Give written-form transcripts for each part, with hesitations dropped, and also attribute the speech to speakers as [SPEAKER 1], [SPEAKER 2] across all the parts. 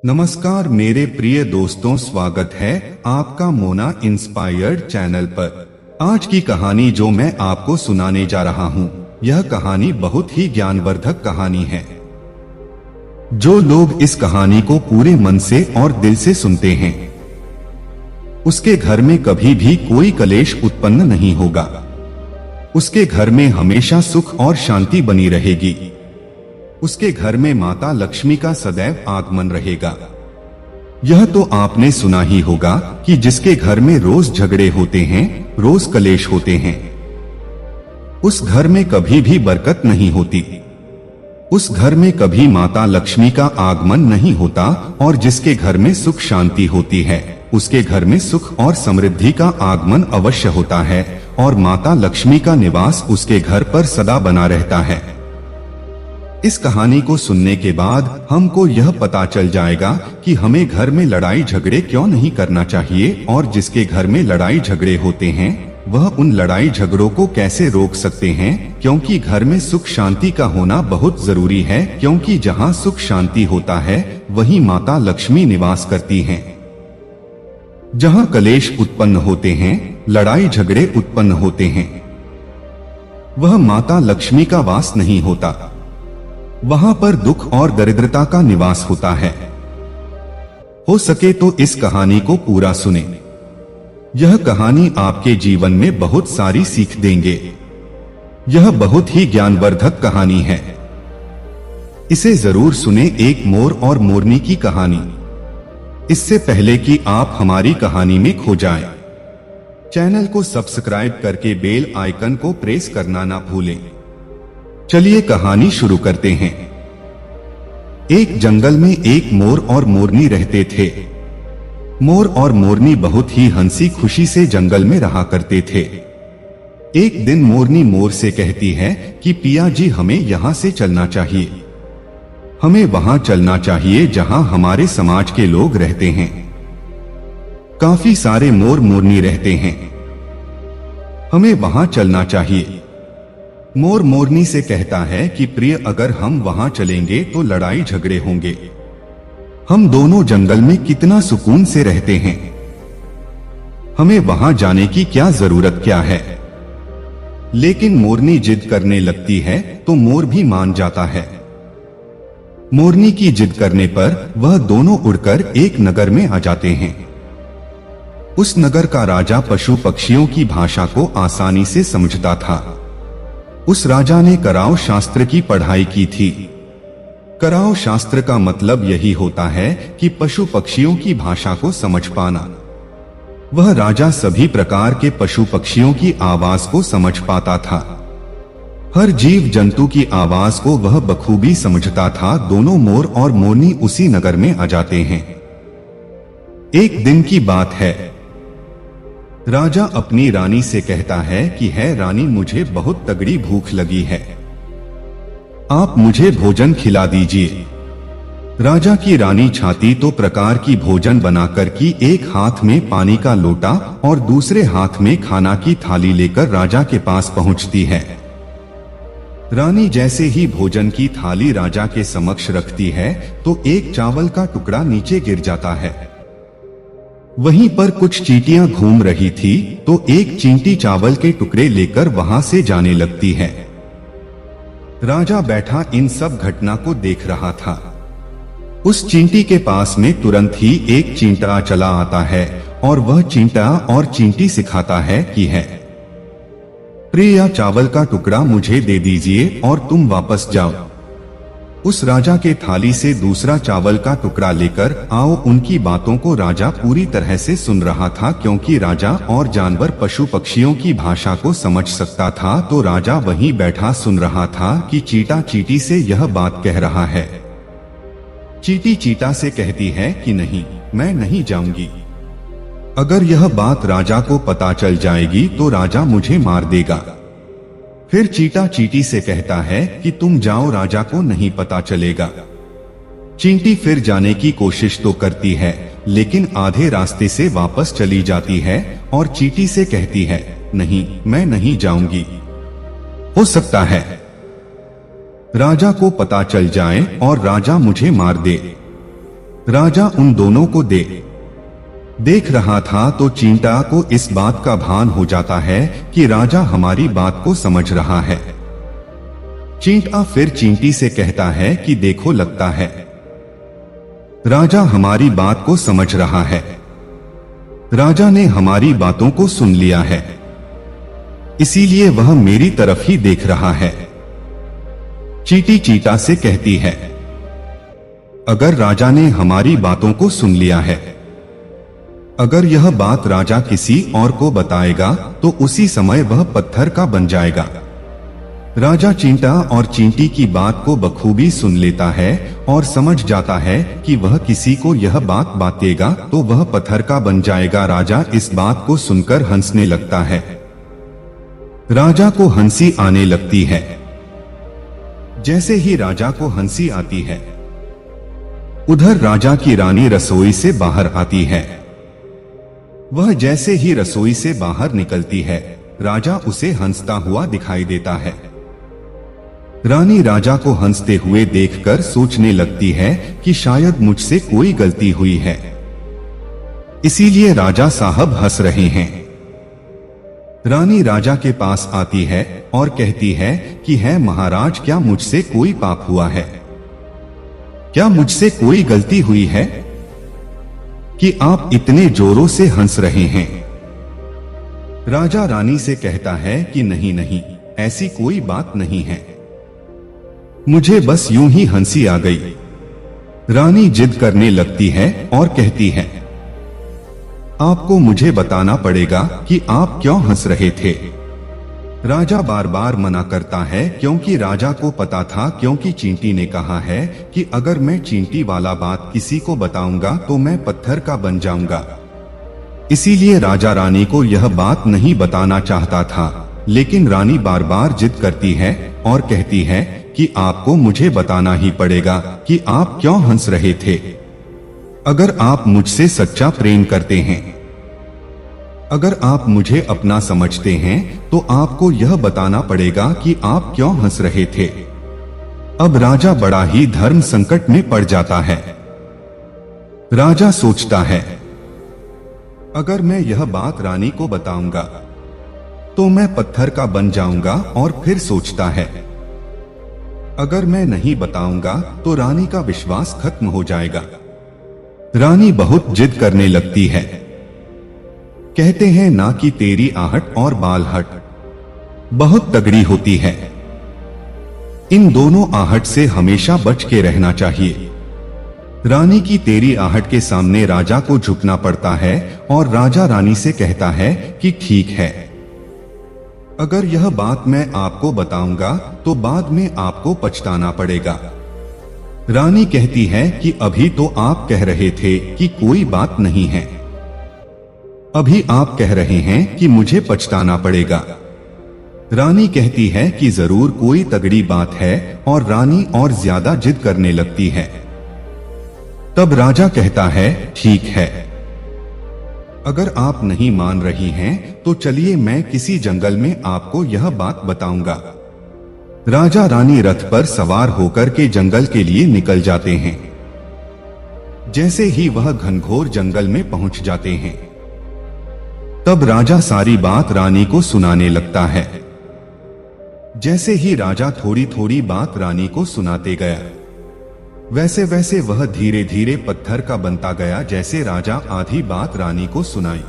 [SPEAKER 1] नमस्कार मेरे प्रिय दोस्तों, स्वागत है आपका मोना इंस्पायर्ड चैनल पर। आज की कहानी जो मैं आपको सुनाने जा रहा हूँ, यह कहानी बहुत ही ज्ञानवर्धक कहानी है। जो लोग इस कहानी को पूरे मन से और दिल से सुनते हैं, उसके घर में कभी भी कोई कलेश उत्पन्न नहीं होगा। उसके घर में हमेशा सुख और शांति बनी रहेगी। उसके घर में माता लक्ष्मी का सदैव आगमन रहेगा। यह तो आपने सुना ही होगा कि जिसके घर में रोज झगड़े होते हैं, रोज कलेश होते हैं, उस घर में कभी भी बरकत नहीं होती। उस घर में कभी माता लक्ष्मी का आगमन नहीं होता। और जिसके घर में सुख शांति होती है, उसके घर में सुख और समृद्धि का आगमन अवश्य होता है और माता लक्ष्मी का निवास उसके घर पर सदा बना रहता है। इस कहानी को सुनने के बाद हमको यह पता चल जाएगा कि हमें घर में लड़ाई झगड़े क्यों नहीं करना चाहिए और जिसके घर में लड़ाई झगड़े होते हैं, वह उन लड़ाई झगड़ों को कैसे रोक सकते हैं। क्योंकि घर में सुख शांति का होना बहुत जरूरी है, क्योंकि जहाँ सुख शांति होता है वहीं माता लक्ष्मी निवास करती हैं। जहाँ कलेश उत्पन्न होते हैं, लड़ाई झगड़े उत्पन्न होते हैं, वह माता लक्ष्मी का वास नहीं होता। वहां पर दुख और दरिद्रता का निवास होता है। हो सके तो इस कहानी को पूरा सुने। यह कहानी आपके जीवन में बहुत सारी सीख देंगे। यह बहुत ही ज्ञानवर्धक कहानी है। इसे जरूर सुने। एक मोर और मोरनी की कहानी। इससे पहले कि आप हमारी कहानी में खो जाएं, चैनल को सब्सक्राइब करके बेल आइकन को प्रेस करना ना भूलें। चलिए कहानी शुरू करते हैं। एक जंगल में एक मोर और मोरनी रहते थे। मोर और मोरनी बहुत ही हंसी खुशी से जंगल में रहा करते थे। एक दिन मोरनी मोर से कहती है कि पिया जी, हमें यहाँ से चलना चाहिए। हमें वहां चलना चाहिए जहां हमारे समाज के लोग रहते हैं। काफी सारे मोर मोरनी रहते हैं। हमें वहां चलना चाहिए। मोर मोरनी से कहता है कि प्रिय, अगर हम वहां चलेंगे तो लड़ाई झगड़े होंगे। हम दोनों जंगल में कितना सुकून से रहते हैं। हमें वहां जाने की क्या जरूरत क्या है। लेकिन मोरनी जिद करने लगती है तो मोर भी मान जाता है। मोरनी की जिद करने पर वह दोनों उड़कर एक नगर में आ जाते हैं। उस नगर का राजा पशु पक्षियों की भाषा को आसानी से समझता था। उस राजा ने कराव शास्त्र की पढ़ाई की थी। कराव शास्त्र का मतलब यही होता है कि पशु पक्षियों की भाषा को समझ पाना। वह राजा सभी प्रकार के पशु पक्षियों की आवाज को समझ पाता था। हर जीव जंतु की आवाज को वह बखूबी समझता था। दोनों मोर और मोरनी उसी नगर में आ जाते हैं। एक दिन की बात है। राजा अपनी रानी से कहता है कि है रानी, मुझे बहुत तगड़ी भूख लगी है, आप मुझे भोजन खिला दीजिए। राजा की रानी छाती तो प्रकार की भोजन बनाकर की एक हाथ में पानी का लोटा और दूसरे हाथ में खाना की थाली लेकर राजा के पास पहुंचती है। रानी जैसे ही भोजन की थाली राजा के समक्ष रखती है तो एक चावल का टुकड़ा नीचे गिर जाता है। वहीं पर कुछ चींटियां घूम रही थी तो एक चींटी चावल के टुकड़े लेकर वहां से जाने लगती है। राजा बैठा इन सब घटना को देख रहा था। उस चींटी के पास में तुरंत ही एक चींटा चला आता है और वह चींटा और चींटी सिखाता है कि है प्रिया, चावल का टुकड़ा मुझे दे दीजिए और तुम वापस जाओ। उस राजा के थाली से दूसरा चावल का टुकड़ा लेकर आओ। उनकी बातों को राजा पूरी तरह से सुन रहा था, क्योंकि राजा और जानवर पशु पक्षियों की भाषा को समझ सकता था। तो राजा वहीं बैठा सुन रहा था कि चींटा चींटी से यह बात कह रहा है। चींटी चींटा से कहती है कि नहीं, मैं नहीं जाऊंगी। अगर यह बात राजा को पता चल जाएगी तो राजा मुझे मार देगा। फिर चींटा चींटी से कहता है कि तुम जाओ, राजा को नहीं पता चलेगा। चींटी फिर जाने की कोशिश तो करती है, लेकिन आधे रास्ते से वापस चली जाती है और चींटी से कहती है, नहीं, मैं नहीं जाऊंगी। हो सकता है राजा को पता चल जाए और राजा मुझे मार दे। राजा उन दोनों को देख रहा था तो चींटा को इस बात का भान हो जाता है कि राजा हमारी बात को समझ रहा है। चींटा फिर चींटी से कहता है कि देखो, लगता है राजा हमारी बात को समझ रहा है। राजा ने हमारी बातों को सुन लिया है, इसीलिए वह मेरी तरफ ही देख रहा है। चींटी चींटा से कहती है, अगर राजा ने हमारी बातों को सुन लिया है, अगर यह बात राजा किसी और को बताएगा तो उसी समय वह पत्थर का बन जाएगा। राजा चींटा और चींटी की बात को बखूबी सुन लेता है और समझ जाता है कि वह किसी को यह बात बातेगा तो वह पत्थर का बन जाएगा। राजा इस बात को सुनकर हंसने लगता है। राजा को हंसी आने लगती है। जैसे ही राजा को हंसी आती है, उधर राजा की रानी रसोई से बाहर आती है। वह जैसे ही रसोई से बाहर निकलती है, राजा उसे हंसता हुआ दिखाई देता है। रानी राजा को हंसते हुए देखकर सोचने लगती है कि शायद मुझसे कोई गलती हुई है, इसीलिए राजा साहब हंस रहे हैं। रानी राजा के पास आती है और कहती है कि है महाराज, क्या मुझसे कोई पाप हुआ है? क्या मुझसे कोई गलती हुई है कि आप इतने जोरों से हंस रहे हैं? राजा रानी से कहता है कि नहीं नहीं, ऐसी कोई बात नहीं है, मुझे बस यूं ही हंसी आ गई। रानी जिद करने लगती है और कहती है, आपको मुझे बताना पड़ेगा कि आप क्यों हंस रहे थे। राजा बार बार मना करता है क्योंकि राजा को पता था, क्योंकि चींटी ने कहा है कि अगर मैं चींटी वाला बात किसी को बताऊंगा तो मैं पत्थर का बन जाऊंगा। इसीलिए राजा रानी को यह बात नहीं बताना चाहता था, लेकिन रानी बार बार जिद करती है और कहती है कि आपको मुझे बताना ही पड़ेगा कि आप क्यों हंस रहे थे। अगर आप मुझसे सच्चा प्रेम करते हैं, अगर आप मुझे अपना समझते हैं, तो आपको यह बताना पड़ेगा कि आप क्यों हंस रहे थे। अब राजा बड़ा ही धर्म संकट में पड़ जाता है। राजा सोचता है, अगर मैं यह बात रानी को बताऊंगा तो मैं पत्थर का बन जाऊंगा, और फिर सोचता है अगर मैं नहीं बताऊंगा तो रानी का विश्वास खत्म हो जाएगा। रानी बहुत जिद करने लगती है। कहते हैं ना कि तेरी आहट और बालहट बहुत तगड़ी होती है। इन दोनों आहट से हमेशा बच के रहना चाहिए। रानी की तेरी आहट के सामने राजा को झुकना पड़ता है और राजा रानी से कहता है कि ठीक है, अगर यह बात मैं आपको बताऊंगा तो बाद में आपको पछताना पड़ेगा। रानी कहती है कि अभी तो आप कह रहे थे कि कोई बात नहीं है, अभी आप कह रहे हैं कि मुझे पछताना पड़ेगा। रानी कहती है कि जरूर कोई तगड़ी बात है, और रानी और ज्यादा जिद करने लगती है। तब राजा कहता है, ठीक है, अगर आप नहीं मान रही हैं तो चलिए मैं किसी जंगल में आपको यह बात बताऊंगा। राजा रानी रथ पर सवार होकर के जंगल के लिए निकल जाते हैं। जैसे ही वह घनघोर जंगल में पहुंच जाते हैं, तब राजा सारी बात रानी को सुनाने लगता है। जैसे ही राजा थोड़ी थोड़ी बात रानी को सुनाते गया, वैसे वैसे वह धीरे धीरे पत्थर का बनता गया। जैसे राजा आधी बात रानी को सुनाई,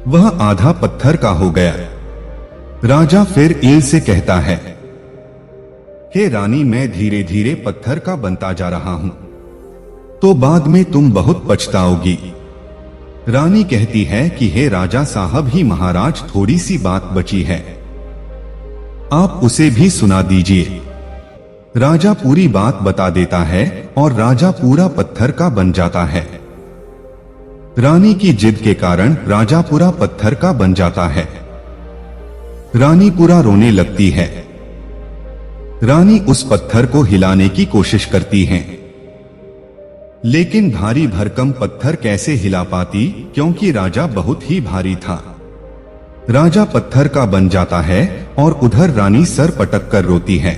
[SPEAKER 1] वह आधा पत्थर का हो गया। राजा फिर ईल से कहता है, हे रानी, मैं धीरे धीरे पत्थर का बनता जा रहा हूं, तो बाद में तुम बहुत पछताओगी। रानी कहती है कि हे राजा साहब ही महाराज, थोड़ी सी बात बची है, आप उसे भी सुना दीजिए। राजा पूरी बात बता देता है और राजा पूरा पत्थर का बन जाता है। रानी की जिद के कारण राजा पूरा पत्थर का बन जाता है। रानी पूरा रोने लगती है। रानी उस पत्थर को हिलाने की कोशिश करती है, लेकिन भारी भरकम पत्थर कैसे हिला पाती, क्योंकि राजा बहुत ही भारी था। राजा पत्थर का बन जाता है और उधर रानी सर पटक कर रोती है,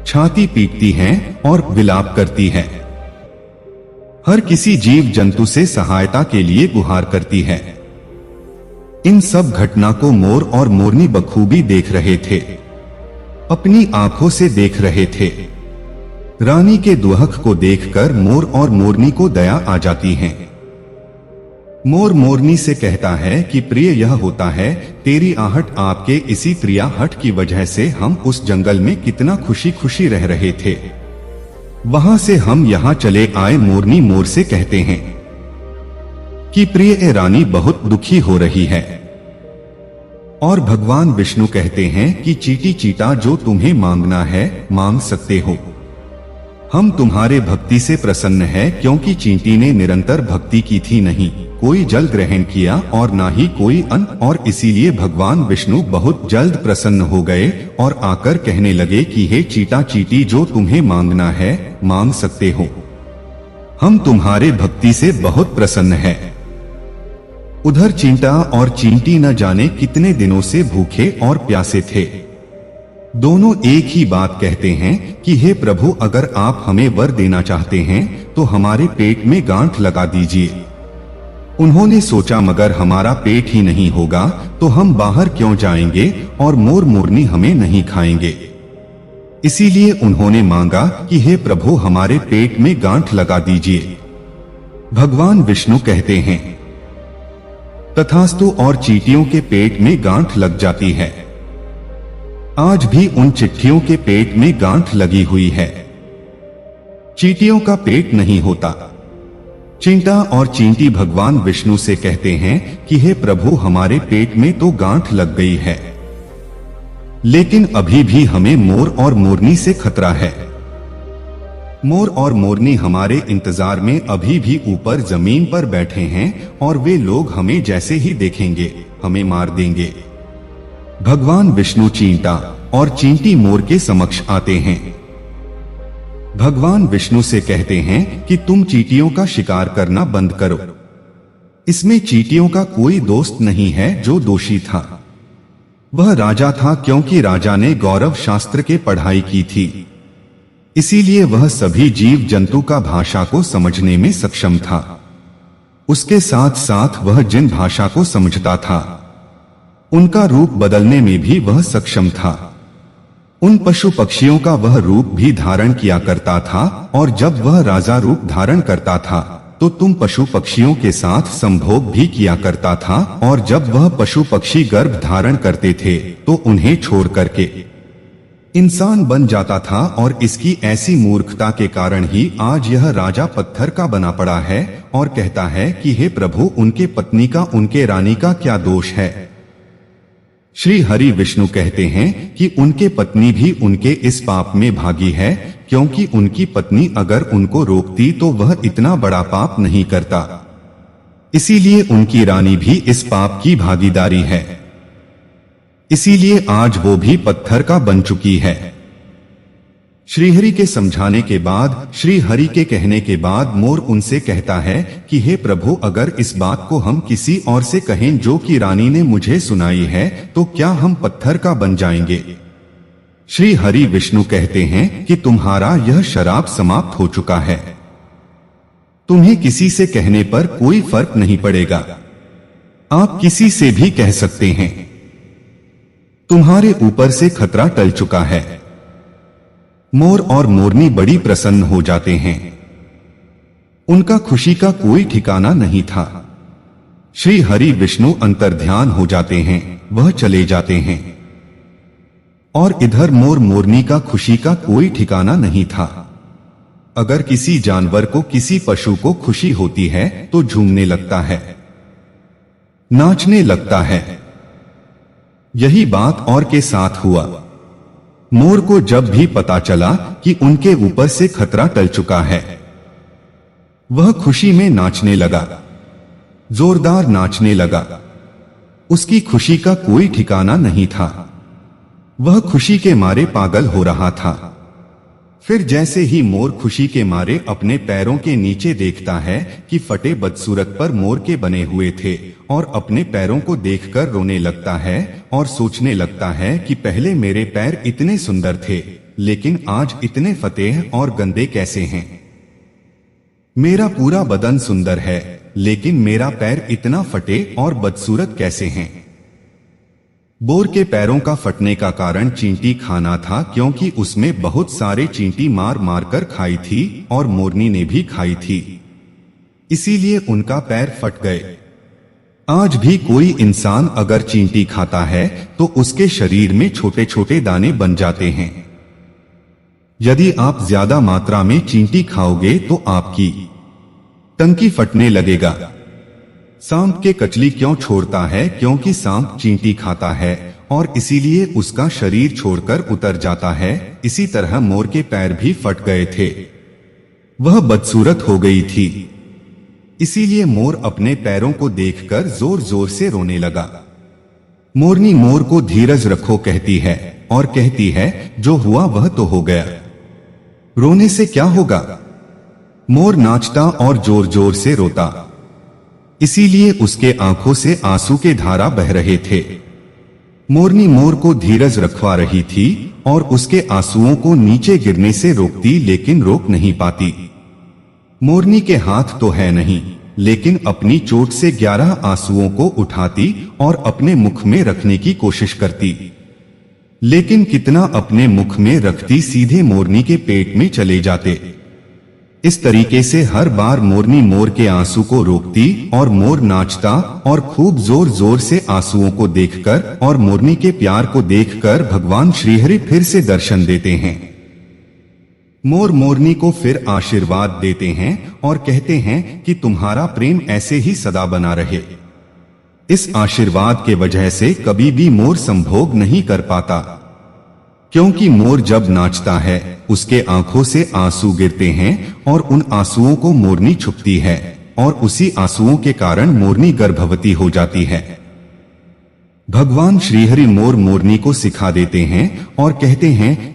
[SPEAKER 1] छाती पीटती है और विलाप करती है। हर किसी जीव जंतु से सहायता के लिए गुहार करती है। इन सब घटना को मोर और मोरनी बखूबी देख रहे थे, अपनी आंखों से देख रहे थे। रानी के दुहक को देखकर मोर और मोरनी को दया आ जाती है। मोर मोरनी से कहता है कि प्रिय, यह होता है तेरी आहट, आपके इसी प्रियाहट की वजह से हम उस जंगल में कितना खुशी खुशी रह रहे थे, वहां से हम यहाँ चले आए। मोरनी मोर से कहते हैं कि प्रिय रानी बहुत दुखी हो रही है। और भगवान विष्णु कहते हैं कि चींटी चीटा, जो तुम्हें मांगना है मांग सकते हो, हम तुम्हारे भक्ति से प्रसन्न है, क्योंकि चींटी ने निरंतर भक्ति की थी, नहीं कोई जल ग्रहण किया और ना ही कोई अन्न, और इसीलिए भगवान विष्णु बहुत जल्द प्रसन्न हो गए और आकर कहने लगे कि हे चीटा चीटी, जो तुम्हें मांगना है मांग सकते हो, हम तुम्हारे भक्ति से बहुत प्रसन्न है। उधर चींटा और चींटी न जाने कितने दिनों से भूखे और प्यासे थे। दोनों एक ही बात कहते हैं कि हे प्रभु, अगर आप हमें वर देना चाहते हैं तो हमारे पेट में गांठ लगा दीजिए। उन्होंने सोचा, मगर हमारा पेट ही नहीं होगा तो हम बाहर क्यों जाएंगे और मोर मोरनी हमें नहीं खाएंगे। इसीलिए उन्होंने मांगा कि हे प्रभु, हमारे पेट में गांठ लगा दीजिए। भगवान विष्णु कहते हैं तथास्तु, और चींटियों के पेट में गांठ लग जाती है। आज भी उन चिट्ठियों के पेट में गांठ लगी हुई है। चींटियों का पेट नहीं होता। चींटा और चींटी भगवान विष्णु से कहते हैं कि हे प्रभु, हमारे पेट में तो गांठ लग गई है, लेकिन अभी भी हमें मोर और मोरनी से खतरा है। मोर और मोरनी हमारे इंतजार में अभी भी ऊपर जमीन पर बैठे हैं और वे लोग हमें जैसे ही देखेंगे हमें मार देंगे। भगवान विष्णु चींटा और चींटी मोर के समक्ष आते हैं। भगवान विष्णु से कहते हैं कि तुम चींटियों का शिकार करना बंद करो। इसमें चींटियों का कोई दोस्त नहीं है जो दोषी था। वह राजा था, क्योंकि राजा ने गौरव शास्त्र के पढ़ाई की थी, इसीलिए वह सभी जीव जंतु का भाषा को समझने में सक्षम था। उसके साथ साथ वह जिन भाषा को समझता था उनका रूप बदलने में भी वह सक्षम था। उन पशु पक्षियों का वह रूप भी धारण किया करता था, और जब वह राजा रूप धारण करता था तो तुम पशु पक्षियों के साथ संभोग भी किया करता था, और जब वह पशु पक्षी गर्भ धारण करते थे तो उन्हें छोड़ करके इंसान बन जाता था। और इसकी ऐसी मूर्खता के कारण ही आज यह राजा पत्थर का बना पड़ा है और कहता है कि हे प्रभु, उनके पत्नी का, उनके रानी का क्या दोष है। श्री हरि विष्णु कहते हैं कि उनके पत्नी भी उनके इस पाप में भागी है, क्योंकि उनकी पत्नी अगर उनको रोकती तो वह इतना बड़ा पाप नहीं करता। इसीलिए उनकी रानी भी इस पाप की भागीदारी है, इसीलिए आज वो भी पत्थर का बन चुकी है। श्रीहरि के समझाने के बाद, श्री हरि के कहने के बाद मोर उनसे कहता है कि हे प्रभु, अगर इस बात को हम किसी और से कहें जो कि रानी ने मुझे सुनाई है, तो क्या हम पत्थर का बन जाएंगे। श्री हरि विष्णु कहते हैं कि तुम्हारा यह शराप समाप्त हो चुका है, तुम्हें किसी से कहने पर कोई फर्क नहीं पड़ेगा, आप किसी से भी कह सकते हैं, तुम्हारे ऊपर से खतरा टल चुका है। मोर और मोरनी बड़ी प्रसन्न हो जाते हैं, उनका खुशी का कोई ठिकाना नहीं था। श्री हरि विष्णु अंतर्ध्यान हो जाते हैं, वह चले जाते हैं, और इधर मोर मोरनी का खुशी का कोई ठिकाना नहीं था। अगर किसी जानवर को, किसी पशु को खुशी होती है तो झूमने लगता है, नाचने लगता है। यही बात और के साथ हुआ। मोर को जब भी पता चला कि उनके ऊपर से खतरा टल चुका है, वह खुशी में नाचने लगा, जोरदार नाचने लगा। उसकी खुशी का कोई ठिकाना नहीं था, वह खुशी के मारे पागल हो रहा था। फिर जैसे ही मोर खुशी के मारे अपने पैरों के नीचे देखता है कि फटे बदसूरत पर मोर के बने हुए थे, और अपने पैरों को देखकर रोने लगता है और सोचने लगता है कि पहले मेरे पैर इतने सुंदर थे, लेकिन आज इतने फतेह और गंदे कैसे हैं। मेरा पूरा बदन सुंदर है, लेकिन मेरा पैर इतना फटे और बदसूरत कैसे हैं? मोर के पैरों का फटने का कारण चींटी खाना था, क्योंकि उसमें बहुत सारे चींटी मार मार कर खाई थी और मोरनी ने भी खाई थी, इसीलिए उनका पैर फट गए। आज भी कोई इंसान अगर चींटी खाता है तो उसके शरीर में छोटे छोटे दाने बन जाते हैं। यदि आप ज्यादा मात्रा में चींटी खाओगे तो आपकी टंकी फटने लगेगा। सांप के कचली क्यों छोड़ता है? क्योंकि सांप चींटी खाता है और इसीलिए उसका शरीर छोड़कर उतर जाता है। इसी तरह मोर के पैर भी फट गए थे, वह बदसूरत हो गई थी, इसीलिए मोर अपने पैरों को देखकर जोर जोर से रोने लगा। मोरनी मोर को धीरज रखो कहती है और कहती है जो हुआ वह तो हो गया, रोने से क्या होगा। मोर नाचता और जोर जोर से रोता, इसीलिए उसके आंखों से आंसू के धारा बह रहे थे। मोरनी मोर को धीरज रखवा रही थी और उसके आंसुओं को नीचे गिरने से रोकती, लेकिन रोक नहीं पाती। मोरनी के हाथ तो है नहीं, लेकिन अपनी चोट से 11 आंसुओं को उठाती और अपने मुख में रखने की कोशिश करती, लेकिन कितना अपने मुख में रखती सीधे मोरनी के पेट में चले जाते। इस तरीके से हर बार मोरनी मोर के आंसू को रोकती और मोर नाचता और खूब जोर जोर से आंसुओं को देखकर और मोरनी के प्यार को देखकर भगवान श्रीहरि फिर से दर्शन देते हैं। मोर मोरनी को फिर आशीर्वाद देते हैं और कहते हैं कि तुम्हारा प्रेम ऐसे ही सदा बना रहे। इस आशीर्वाद के वजह से कभी भी मोर संभोग नहीं कर पाता, क्योंकि मोर जब नाचता है उसके आंखों से आंसू गिरते हैं और उन आंसुओं को मोरनी छुपती है और उसी आंसुओं के कारण मोरनी गर्भवती हो जाती है। भगवान श्रीहरि मोर मोरनी को सिखा देते हैं और कहते हैं कि